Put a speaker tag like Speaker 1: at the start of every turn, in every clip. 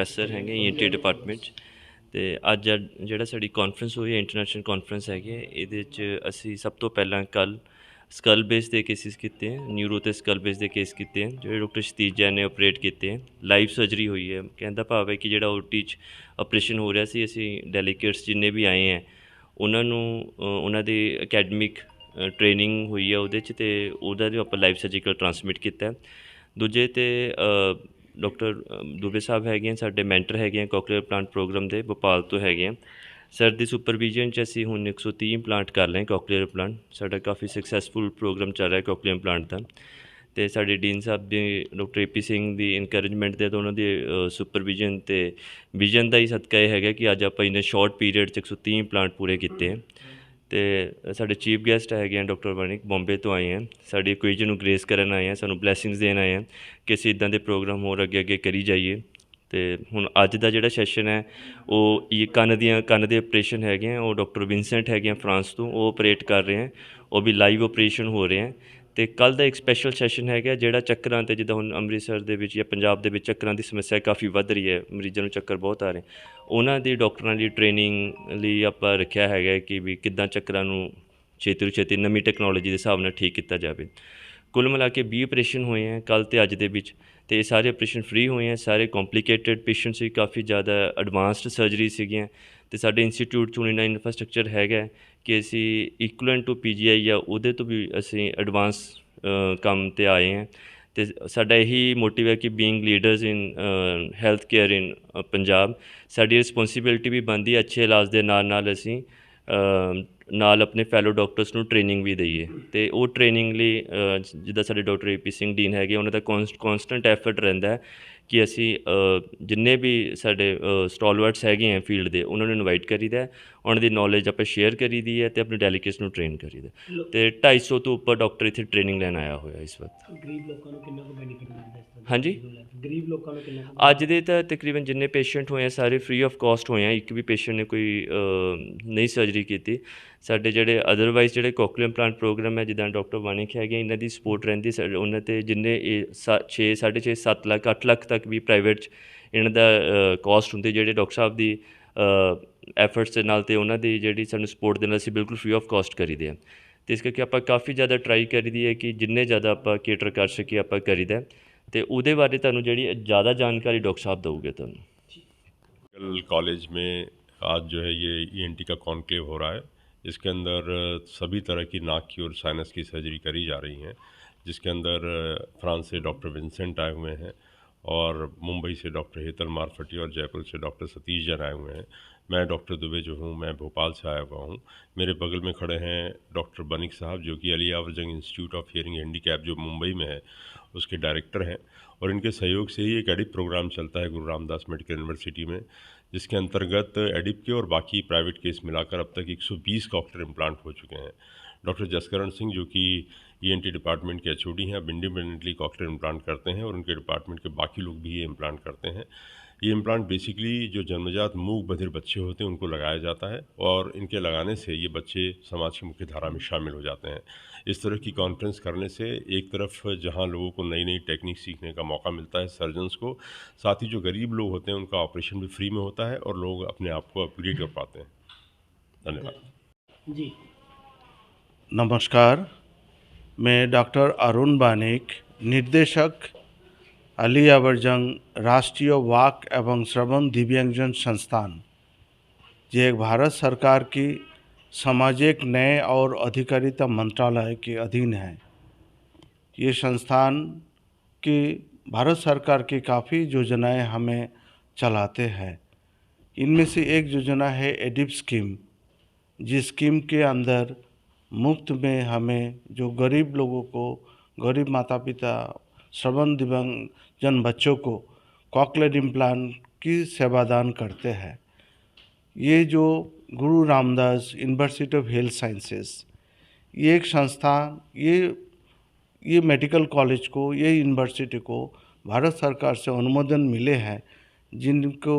Speaker 1: Professor ਹੈਗੇ ENT department 'ਚ। ਅਤੇ ਅੱਜ ਜਿਹੜਾ ਸਾਡੀ ਕਾਨਫਰੰਸ ਹੋਈ ਹੈ ਇੰਟਰਨੈਸ਼ਨਲ ਕਾਨਫਰੰਸ ਹੈਗੀ ਹੈ, ਇਹਦੇ 'ਚ ਅਸੀਂ ਸਭ ਤੋਂ ਪਹਿਲਾਂ ਕੱਲ੍ਹ ਸਕਲ ਬੇਸ ਦੇ ਕੇਸਿਸ ਕੀਤੇ ਹੈ, ਨਿਊਰੋ ਅਤੇ ਸਕਲ ਬੇਸ ਦੇ ਕੇਸ ਕੀਤੇ ਹੈ ਜਿਹੜੇ ਡਾਕਟਰ ਸਤੀਸ਼ ਜੈਨ ਨੇ ਆਪਰੇਟ ਕੀਤੇ ਹੈ। ਲਾਈਵ ਸਰਜਰੀ ਹੋਈ ਹੈ, ਕਹਿਣ ਦਾ ਭਾਵ ਹੈ ਕਿ ਜਿਹੜਾ ਓਟੀ 'ਚ ਆਪਰੇਸ਼ਨ ਹੋ ਰਿਹਾ ਸੀ, ਅਸੀਂ ਡੈਲੀਕੇਟਸ ਜਿੰਨੇ ਵੀ ਆਏ ਹੈ ਉਹਨਾਂ ਨੂੰ ਉਹਨਾਂ ਦੀ ਅਕੈਡਮਿਕ ਟ੍ਰੇਨਿੰਗ ਹੋਈ ਹੈ ਉਹਦੇ 'ਚ, ਅਤੇ ਉਹਦਾ ਜੋ ਆਪਾਂ ਲਾਈਵ ਸਰਜੀਕਲ ਟਰਾਂਸਮਿਟ ਕੀਤਾ। ਦੂਜੇ 'ਤੇ ਡਾਕਟਰ ਦੁਬੇ ਸਾਹਿਬ ਹੈਗੇ ਆ, ਸਾਡੇ ਮੈਂਟਰ ਹੈਗੇ ਆ ਕੋਕਲੀਅਰ ਪਲਾਂਟ ਪ੍ਰੋਗਰਾਮ ਦੇ, ਭੋਪਾਲ ਤੋਂ ਹੈਗੇ ਆ। ਸਰ ਦੀ ਸੁਪਰਵਿਜ਼ਨ 'ਚ ਅਸੀਂ ਹੁਣ 130 ਪਲਾਂਟ ਕਰ ਲਏ ਕੋਕਲੀਅਰ ਪਲਾਂਟ। ਸਾਡਾ ਕਾਫੀ ਸਕਸੈਸਫੁਲ ਪ੍ਰੋਗਰਾਮ ਚੱਲ ਰਿਹਾ ਕੋਕਲੀਅਰ ਪਲਾਂਟ ਦਾ। ਅਤੇ ਸਾਡੇ ਡੀਨ ਸਾਹਿਬ ਦੀ ਡਾਕਟਰ ਏ.ਪੀ. ਸਿੰਘ ਦੀ ਇਨਕਰੇਜਮੈਂਟ ਦੇ ਤਾਂ ਉਹਨਾਂ ਦੀ ਸੁਪਰਵਿਜ਼ਨ ਅਤੇ ਵਿਜ਼ਨ ਦਾ ਹੀ ਸਦਕਾ ਇਹ ਹੈਗਾ ਕਿ ਅੱਜ ਆਪਾਂ ਇੰਨੇ ਸ਼ਾਰਟ ਪੀਰੀਅਡ 'ਚ 130 ਪਲਾਂਟ ਪੂਰੇ ਕੀਤੇ ਹੈ। ਅਤੇ ਸਾਡੇ ਚੀਫ ਗੈਸਟ ਹੈਗੇ ਆ ਡਾਕਟਰ ਵਣਿਕ, ਬੰਬੇ ਤੋਂ ਆਏ ਹੈ, ਸਾਡੀ ਇਕੁਏਸ਼ਨ ਨੂੰ ਗ੍ਰੇਸ ਕਰਨ ਆਏ ਆ, ਸਾਨੂੰ ਬਲੈਸਿੰਗਸ ਦੇਣ ਆਏ ਆ ਕਿ ਅਸੀਂ ਇੱਦਾਂ ਦੇ ਪ੍ਰੋਗਰਾਮ ਹੋਰ ਅੱਗੇ ਅੱਗੇ ਕਰੀ ਜਾਈਏ। ਅਤੇ ਹੁਣ ਅੱਜ ਦਾ ਜਿਹੜਾ ਸੈਸ਼ਨ ਹੈ ਉਹ ਇਹ ਕੰਨ ਦੇ ਆਪਰੇਸ਼ਨ ਹੈਗੇ ਆ, ਉਹ ਡਾਕਟਰ ਵਿੰਸੈਂਟ ਹੈਗੇ ਆ ਫਰਾਂਸ ਤੋਂ, ਉਹ ਆਪਰੇਟ ਕਰ ਰਹੇ ਹੈ, ਉਹ ਵੀ ਲਾਈਵ ਆਪਰੇਸ਼ਨ ਹੋ ਰਹੇ ਹੈ। ਅਤੇ ਕੱਲ੍ਹ ਦਾ ਇੱਕ ਸਪੈਸ਼ਲ ਸੈਸ਼ਨ ਹੈਗਾ ਜਿਹੜਾ ਚੱਕਰਾਂ 'ਤੇ, ਜਿੱਦਾਂ ਹੁਣ ਅੰਮ੍ਰਿਤਸਰ ਦੇ ਵਿੱਚ ਜਾਂ ਪੰਜਾਬ ਦੇ ਵਿੱਚ ਚੱਕਰਾਂ ਦੀ ਸਮੱਸਿਆ ਕਾਫੀ ਵੱਧ ਰਹੀ ਹੈ, ਮਰੀਜ਼ਾਂ ਨੂੰ ਚੱਕਰ ਬਹੁਤ ਆ ਰਹੇ, ਉਹਨਾਂ ਦੀ ਡਾਕਟਰਾਂ ਦੀ ਟ੍ਰੇਨਿੰਗ ਲਈ ਆਪਾਂ ਰੱਖਿਆ ਹੈਗਾ ਕਿ ਵੀ ਕਿੱਦਾਂ ਚੱਕਰਾਂ ਨੂੰ ਛੇਤੀ ਤੋਂ ਛੇਤੀ ਨਵੀਂ ਟੈਕਨੋਲੋਜੀ ਦੇ ਹਿਸਾਬ ਨਾਲ ਠੀਕ ਕੀਤਾ ਜਾਵੇ। ਕੁੱਲ ਮਿਲਾ ਕੇ 20 ਆਪਰੇਸ਼ਨ ਹੋਏ ਹੈ ਕੱਲ੍ਹ ਅਤੇ ਅੱਜ ਦੇ ਵਿੱਚ, ਅਤੇ ਇਹ ਸਾਰੇ ਆਪਰੇਸ਼ਨ ਫ੍ਰੀ ਹੋਏ ਹੈ। ਸਾਰੇ ਕੰਪਲੀਕੇਟਡ ਪੇਸ਼ੈਂਟ ਸੀ, ਕਾਫੀ ਜ਼ਿਆਦਾ ਐਡਵਾਂਸਡ ਸਰਜਰੀ ਸੀਗੀਆਂ, ਅਤੇ ਸਾਡੇ ਇੰਸਟੀਟਿਊਟ 'ਚ ਹੁਣ ਇੰਨਾ ਇਨਫਰਾਸਟਰਕਚਰ ਹੈਗਾ ਕਿ ਅਸੀਂ ਇਕੁਅਲੈਂਟ ਟੂ PGI ਜਾਂ ਉਹਦੇ ਤੋਂ ਵੀ ਅਸੀਂ ਐਡਵਾਂਸ ਕੰਮ 'ਤੇ ਆਏ ਹਾਂ। ਅਤੇ ਸਾਡਾ ਇਹੀ ਮੋਟਿਵ ਹੈ ਕਿ ਬੀਇੰਗ ਲੀਡਰਸ ਇਨ ਹੈਲਥ ਕੇਅਰ ਇਨ ਪੰਜਾਬ, ਸਾਡੀ ਰਿਸਪੋਂਸੀਬਿਲਿਟੀ ਵੀ ਬਣਦੀ ਹੈ ਅੱਛੇ ਇਲਾਜ ਦੇ ਨਾਲ ਨਾਲ ਅਸੀਂ ਨਾਲ ਆਪਣੇ ਫੈਲੋ ਡਾਕਟਰਸ ਨੂੰ ਟ੍ਰੇਨਿੰਗ ਵੀ ਦਈਏ। ਅਤੇ ਉਹ ਟ੍ਰੇਨਿੰਗ ਲਈ ਜਿੱਦਾਂ ਸਾਡੇ ਡਾਕਟਰ ਏ.ਪੀ. ਸਿੰਘ ਡੀਨ ਹੈਗੇ, ਉਹਨਾਂ ਦਾ ਕੋਂਸਟੈਂਟ ਐਫਰਟ ਰਹਿੰਦਾ ਹੈ ਕਿ ਅਸੀਂ ਜਿੰਨੇ ਵੀ ਸਾਡੇ ਸਟਾਲਵਰਟਸ ਹੈਗੇ ਆ ਫੀਲਡ ਦੇ, ਉਹਨਾਂ ਨੂੰ ਇਨਵਾਈਟ ਕਰੀਦਾ, ਉਹਨਾਂ ਦੀ ਨੌਲੇਜ ਆਪਾਂ ਸ਼ੇਅਰ ਕਰੀਦੀ ਹੈ ਅਤੇ ਆਪਣੇ ਡੈਲੀਕੇਟਸ ਨੂੰ ਟ੍ਰੇਨ ਕਰੀਦਾ। ਅਤੇ 250 ਤੋਂ ਉੱਪਰ ਡਾਕਟਰ ਇੱਥੇ ਟ੍ਰੇਨਿੰਗ ਲੈਣ ਆਇਆ ਹੋਇਆ ਇਸ ਵਕਤ।
Speaker 2: ਗਰੀਬ ਲੋਕਾਂ ਨੂੰ ਕਿੰਨਾ ਕੁ ਬੈਨੀਫਿਟ ਮਿਲਦਾ ਇਸ ਤਰ੍ਹਾਂ?
Speaker 1: ਹਾਂਜੀ,
Speaker 2: ਗਰੀਬ ਲੋਕਾਂ ਨੂੰ ਕਿੰਨਾ
Speaker 1: ਅੱਜ ਦੇ ਤਾਂ ਤਕਰੀਬਨ ਜਿੰਨੇ ਪੇਸ਼ੈਂਟ ਹੋਏ ਆ ਸਾਰੇ ਫ੍ਰੀ ਆਫ ਕਾਸਟ ਹੋਏ ਆ, ਇੱਕ ਵੀ ਪੇਸ਼ੈਂਟ ਨੇ ਕੋਈ ਨਹੀਂ ਸਰਜਰੀ ਕੀਤੀ। ਸਾਡੇ ਜਿਹੜੇ ਅਦਰਵਾਈਜ਼ ਜਿਹੜੇ ਕੋਕਲੀਅਰ ਪਲਾਂਟ ਪ੍ਰੋਗਰਾਮ ਹੈ, ਜਿੱਦਾਂ ਡਾਕਟਰ ਵਣਿਕ ਹੈਗੇ, ਇਹਨਾਂ ਦੀ ਸਪੋਰਟ ਰਹਿੰਦੀ ਉਹਨਾਂ 'ਤੇ ਜਿੰਨੇ ਇਹ 6 6.5 7 ਲੱਖ 8 ਲੱਖ ਤੱਕ ਵੀ ਪ੍ਰਾਈਵੇਟ 'ਚ ਇਹਨਾਂ ਦਾ ਕਾਸਟ ਹੁੰਦੀ, ਜਿਹੜੇ ਡਾਕਟਰ ਸਾਹਿਬ ਦੀ ਐਫਰਟਸ ਦੇ ਨਾਲ ਅਤੇ ਉਹਨਾਂ ਦੀ ਜਿਹੜੀ ਸਾਨੂੰ ਸਪੋਰਟ ਦੇ ਨਾਲ ਅਸੀਂ ਬਿਲਕੁਲ ਫ੍ਰੀ ਆਫ ਕਾਸਟ ਕਰੀਦੇ ਹਾਂ। ਅਤੇ ਇਸ ਕਰਕੇ ਆਪਾਂ ਕਾਫੀ ਜ਼ਿਆਦਾ ਟਰਾਈ ਕਰੀਦੀ ਹੈ ਕਿ ਜਿੰਨੇ ਜ਼ਿਆਦਾ ਆਪਾਂ ਕੇਟਰ ਕਰ ਸਕੀਏ ਆਪਾਂ ਕਰੀਦਾ। तो उसदे बारे तुहानूं जिहड़ी ज़्यादा जानकारी डॉक्टर साहब दोगे तुहानूं।
Speaker 3: मेडिकल कॉलेज में आज जो है ये ENT का कॉन्क्लेव हो रहा है। इसके अंदर सभी तरह की नाक की और साइनस की सर्जरी करी जा रही हैं, जिसके अंदर फ्रांस से डॉक्टर विंसेंट आए हुए हैं और मुंबई से डॉक्टर हेतल मारफटी और जयपुर से डॉक्टर सतीश जैन आए हुए हैं। मैं डॉक्टर दुबे जो हूँ मैं भोपाल से आया हुआ हूँ। मेरे बगल में खड़े हैं डॉक्टर बनिक साहब जो कि अली यावर जंग इंस्टीट्यूट ऑफ हियरिंग हैंडीकैप जो मुंबई में है उसके डायरेक्टर हैं, और इनके सहयोग से ही एक एडिप प्रोग्राम चलता है गुरु रामदास मेडिकल यूनिवर्सिटी में, जिसके अंतर्गत एडिप के और बाकी प्राइवेट केस मिलाकर अब तक 120 कॉकलियर इम्प्लांट हो चुके हैं। डॉक्टर जसकरण सिंह जो कि ENT डिपार्टमेंट के HOD हैं, अब इंडिपेंडेंटली कॉकलियर इम्प्लांट करते हैं और उनके डिपार्टमेंट के बाकी लोग भी ये इम्प्लांट करते हैं। ये इम्प्लांट बेसिकली जो जन्मजात मूक बधिर बच्चे होते हैं उनको लगाया जाता है, और इनके लगाने से ये बच्चे समाज की मुख्य धारा में शामिल हो जाते हैं। इस तरह की कॉन्फ्रेंस करने से एक तरफ जहां लोगों को नई नई टेक्निक सीखने का मौका मिलता है सर्जन्स को, साथ ही जो गरीब लोग होते हैं उनका ऑपरेशन भी फ्री में होता है और लोग अपने आप को अपग्रेड कर पाते हैं। धन्यवाद
Speaker 2: जी।
Speaker 4: नमस्कार, मैं डॉक्टर अरुण बानिक, निर्देशक अली यावर जंग राष्ट्रीय वाक एवं श्रवण दिव्यांगजन संस्थान, जो एक भारत सरकार की सामाजिक न्याय और अधिकारिता मंत्रालय के अधीन है। ये संस्थान की भारत सरकार की काफ़ी योजनाएं हमें चलाते हैं। इनमें से एक योजना है एडिप स्कीम, जिस स्कीम के अंदर मुफ्त में हमें जो गरीब लोगों को, गरीब माता पिता, श्रवण दिव्यांगजन बच्चों को कॉकलियर इम्प्लांट की सेवादान करते हैं। ये जो गुरु Ramdas university of health sciences, ये एक संस्थान, ये मेडिकल कॉलेज को, ये यूनिवर्सिटी को भारत सरकार से अनुमोदन मिले हैं, जिनको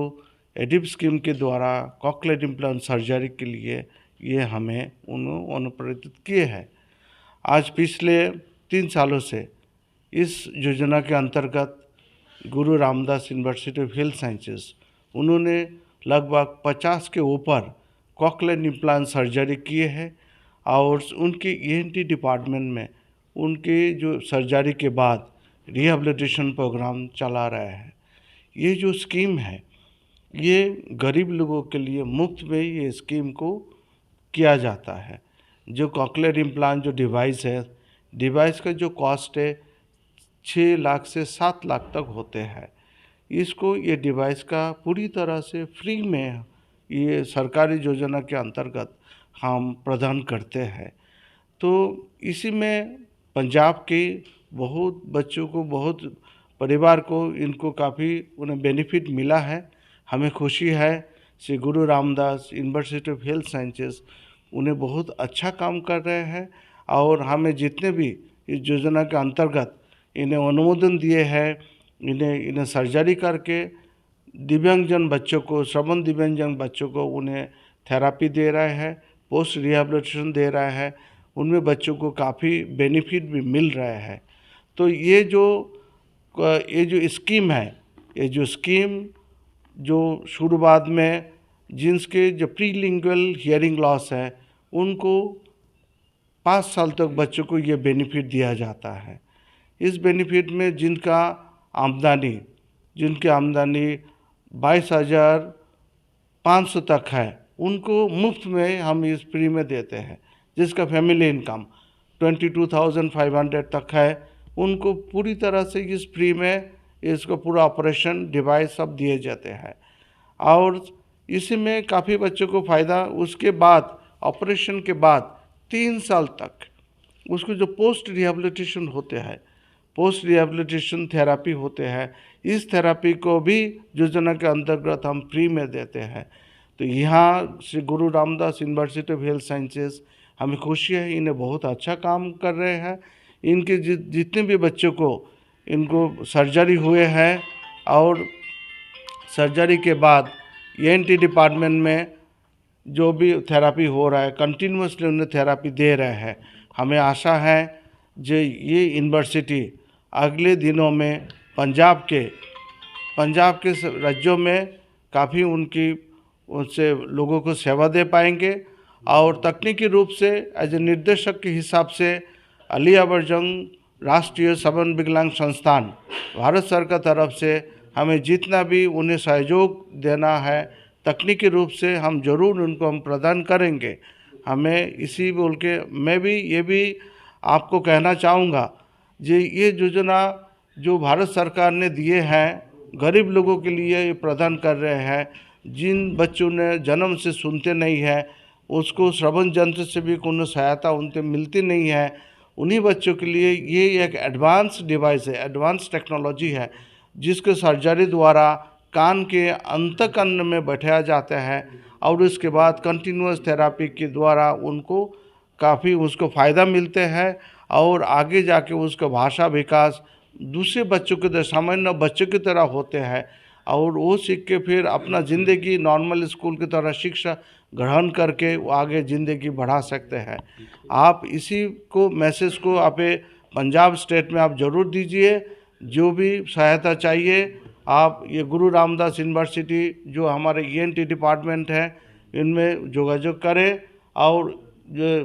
Speaker 4: एडिप स्कीम के द्वारा कॉकलियर इम्प्लांट सर्जरी के लिए ये हमें उन्होंने अनुप्रेरित किए हैं। आज पिछले 3 सालों से इस योजना के अंतर्गत गुरु Ramdas university of health sciences उन्होंने लगभग 50 के ऊपर कॉकलियर इम्प्लांट सर्जरी किए हैं और उनके ईएनटी डिपार्टमेंट में उनके जो सर्जरी के बाद रिहैबिलिटेशन प्रोग्राम चला रहे हैं। ये जो स्कीम है ये गरीब लोगों के लिए मुफ्त में ये स्कीम को किया जाता है। जो कॉकलियर इम्प्लांट जो डिवाइस है, डिवाइस का जो कॉस्ट है 6 लाख से 7 लाख तक होते हैं। इसको ये डिवाइस का पूरी तरह से फ्री में ये सरकारी योजना के अंतर्गत हम प्रदान करते हैं। तो इसी में पंजाब के बहुत बच्चों को, बहुत परिवार को इनको काफ़ी उन्हें बेनिफिट मिला है। हमें खुशी है श्री गुरु Ramdas university of health sciences उन्हें बहुत अच्छा काम कर रहे हैं और हमें जितने भी इस योजना के अंतर्गत इन्हें अनुमोदन दिए हैं, इन्हें सर्जरी करके दिव्यांगजन बच्चों को, श्रवण दिव्यांगजन बच्चों को उन्हें थेरापी दे रहे हैं, पोस्ट रिहैबिलिटेशन दे रहे हैं, उनमें बच्चों को काफ़ी बेनिफिट भी मिल रहा है। तो ये जो स्कीम है, ये जो स्कीम जो शुरुआत में जिनके जो प्रीलिंगुअल हियरिंग लॉस है उनको 5 साल तक बच्चों को ये बेनिफिट दिया जाता है। इस बेनिफिट में जिनकी आमदनी 22,500 तक है उनको मुफ्त में हम इस फ्री में देते हैं। जिसका फैमिली इनकम 22,500 तक है उनको पूरी तरह से इस फ्री में इसको पूरा ऑपरेशन डिवाइस सब दिए जाते हैं और इसी में काफ़ी बच्चों को फ़ायदा। उसके बाद ऑपरेशन के बाद 3 साल तक उसको जो पोस्ट रिहैबिलिटेशन होते हैं, पोस्ट रिहैबिलिटेशन थेरापी होते हैं, इस थेरापी को भी योजना के अंतर्गत हम फ्री में देते हैं। तो यहाँ श्री गुरु Ramdas university of health sciences हमें खुशी है, इन्हें बहुत अच्छा काम कर रहे हैं। इनके जितने भी बच्चों को इनको सर्जरी हुए हैं और सर्जरी के बाद ईएनटी डिपार्टमेंट में जो भी थेरापी हो रहा है कंटिन्यूसली उन्हें थेरापी दे रहे हैं। हमें आशा है जो ये यूनिवर्सिटी अगले दिनों में पंजाब के राज्यों में काफ़ी उनसे लोगों को सेवा दे पाएंगे और तकनीकी रूप से एज ए निर्देशक के हिसाब से अलीयावर जंग राष्ट्रीय श्रवण विकलांग संस्थान भारत सरकार तरफ से हमें जितना भी उन्हें सहयोग देना है तकनीकी रूप से हम ज़रूर उनको हम प्रदान करेंगे। हमें इसी बोल के मैं भी ये भी आपको कहना चाहूँगा ये योजना जो भारत सरकार ने दिए हैं गरीब लोगों के लिए ये प्रदान कर रहे हैं। जिन बच्चों ने जन्म से सुनते नहीं है, उसको श्रवण यंत्र से भी कोई सहायता उनसे मिलती नहीं है, उन्हीं बच्चों के लिए ये एक एडवांस डिवाइस है, एडवांस टेक्नोलॉजी है जिसके सर्जरी द्वारा कान के अंतःकरण में बैठाया जाता है और उसके बाद कंटिन्यूअस थेरापी के द्वारा उनको काफ़ी उसको फ़ायदा मिलते हैं और आगे जाके उसका भाषा विकास दूसरे बच्चों के सामान्य बच्चों की तरह होते हैं और वो सीख के फिर अपना ज़िंदगी नॉर्मल स्कूल की तरह शिक्षा ग्रहण करके वो आगे ज़िंदगी बढ़ा सकते हैं। आप इसी को मैसेज को आप पंजाब स्टेट में आप ज़रूर दीजिए। जो भी सहायता चाहिए आप ये गुरु रामदास यूनिवर्सिटी जो हमारे ईएनटी डिपार्टमेंट है इनमें योगाযোগ करें और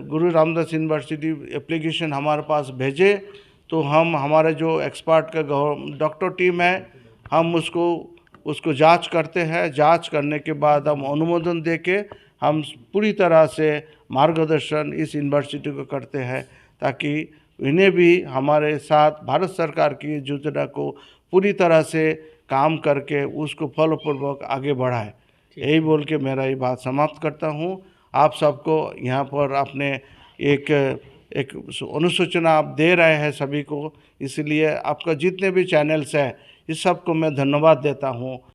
Speaker 4: गुरु रामदास यूनिवर्सिटी एप्लीकेशन हमारे पास भेजें तो हम हमारे जो एक्सपर्ट का डॉक्टर टीम है हम उसको जांच करते हैं। जांच करने के बाद हम अनुमोदन देके हम पूरी तरह से मार्गदर्शन इस यूनिवर्सिटी को करते हैं ताकि इन्हें भी हमारे साथ भारत सरकार की योजना को पूरी तरह से काम करके उसको फलपूर्वक आगे बढ़ाए। यही बोल के मेरा ये बात समाप्त करता हूँ। आप सबको यहाँ पर अपने एक अनुसूचना आप दे रहे हैं सभी को, इसलिए आपका जितने भी चैनल्स हैं इस सब को मैं धन्यवाद देता हूँ।